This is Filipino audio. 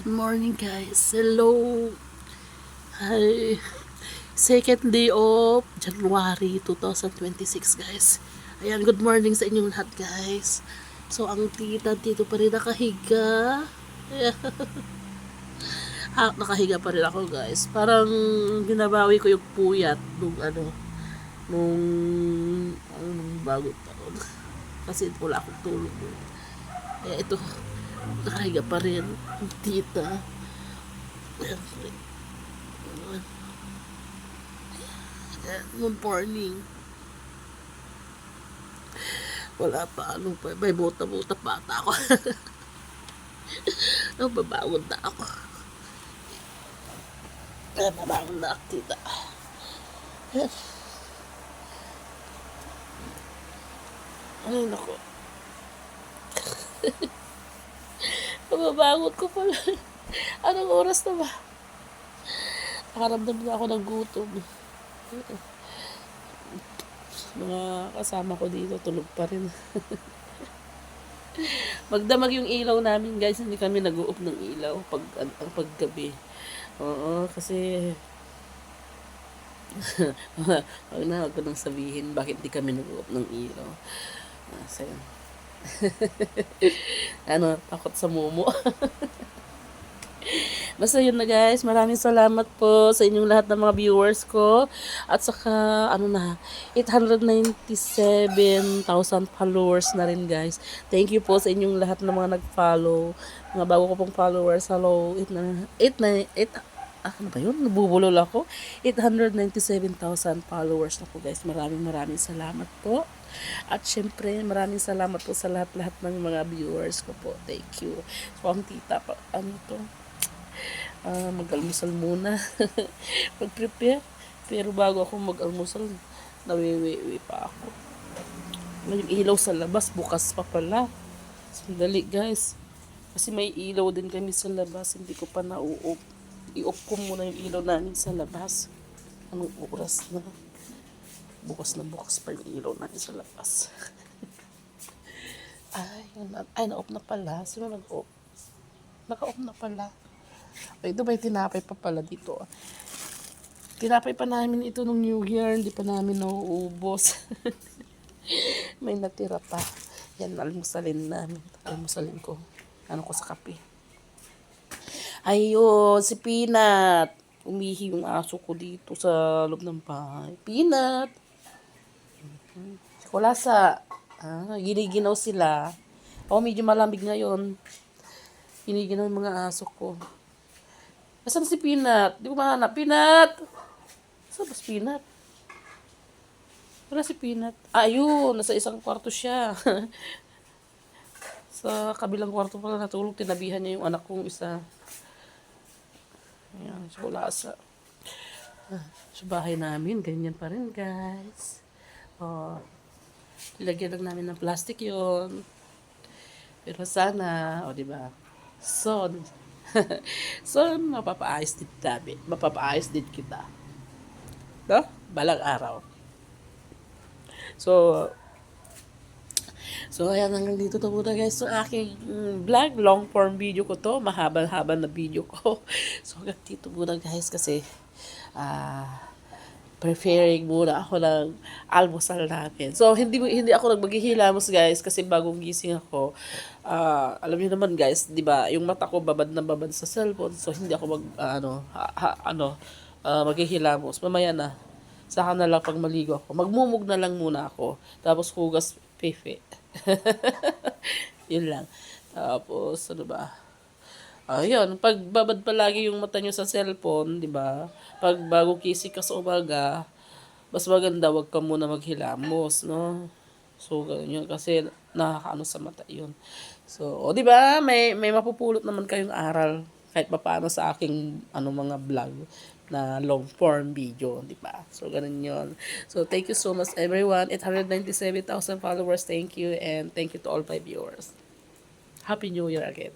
Good morning guys. Hello. Hi. Second day of January 2026 guys. Ayan, good morning sa inyong lahat guys. So ang tita dito pa rin nakahiga. Ayan. Nakahiga pa rin ako guys. Parang binabawi ko yung puyat nung bago taon. Kasi wala akong tulog. Eh ito, nakahiga pa rin ang tita. Ayan. Good morning. Wala pa, may buta-buta pa ata ako. Babangon na ako. Babangon na ako, tita. Ay, naku. Babangon ko pala. Anong oras na ba? Nakaramdam na ako ng gutom. Mga kasama ko dito, tulog pa rin. Magdamag yung ilaw namin guys, hindi kami nag-u-off ng ilaw paggabi. Oo, kasi wag ko nang sabihin bakit di kami nag-u-off ng ilaw. Sayo. Takot sa mumo. Basta yun na guys, maraming salamat po sa inyong lahat ng mga viewers ko. At saka, 897,000 followers na rin guys. Thank you po sa inyong lahat ng mga nag-follow. Mga bago ko pong followers, hello. Ano ba yun? Nabubulol ako. 897,000 followers na po guys. Maraming salamat po. At syempre, maraming salamat po sa lahat-lahat ng mga viewers ko po. Thank you. So, ang tita, mag-almusal muna. Mag-prepare. Pero bago ako mag-almusal, nawiwi pa ako. Yung ilaw sa labas, bukas pa pala. Sandali guys. Kasi may ilaw din kami sa labas. Hindi ko pa na-u-off. I-off ko muna yung ilaw namin sa labas. Anong oras na? Bukas pa yung ilaw namin sa labas. Na-off na pala. Sino nag-off? Naka-off na pala. Ay, ito ba yung tinapay pa pala dito? Tinapay pa namin ito nung New Year. Hindi pa namin nauubos. May natira pa. Yan, almusalin namin. Almusalin ko. Ko sa kape. Ayun, si Peanut. Umihi yung aso ko dito sa loob ng bahay. Peanut! Si Kulasa. Giniginaw sila. Medyo malamig ngayon. Giniginaw yung mga aso ko. Nasaan si Peanut? Di ko mahanap. Peanut! Saan ba si Peanut? Wala si Peanut. Ayun, nasa isang kwarto siya. Sa kabilang kwarto pala natulog. Tinabihan niya yung anak kong isa. Ayan, so wala sa bahay namin. Ganyan pa rin, guys. Ilagyan lang namin ng plastic yon. Pero sana, diba? So, mapapaayos din kita. No? Balang araw. So, ayan, hanggang dito to muna guys. So, aking vlog, long form video ko to. Mahaba-haba na video ko. So, hanggang dito muna guys kasi preparing muna ako ng almusal namin. So, hindi ako maghihilamos guys kasi bagong gising ako. Alam niyo naman guys, 'di ba? Yung mata ko babad na babad sa cellphone. So, hindi ako maghihilamos. Mamaya na. Saka na lang pag maligo ako. Magmumug na lang muna ako. Tapos hugas pepe. Yun lang. Tapos, ano ba? Ayun, pag babad palagi yung mata nyo sa cellphone, di ba? Pag bago kising ka sa umaga, mas maganda wag ka muna maghilamos, no? So, ganyan kasi nakakaano sa mata yun. So, di ba? May mapupulot naman kayong aral kahit papaano sa aking mga vlog na long form video, di ba? So, ganun yun. So, thank you so much everyone. 897,000 followers. Thank you and thank you to all my viewers. Happy New Year again.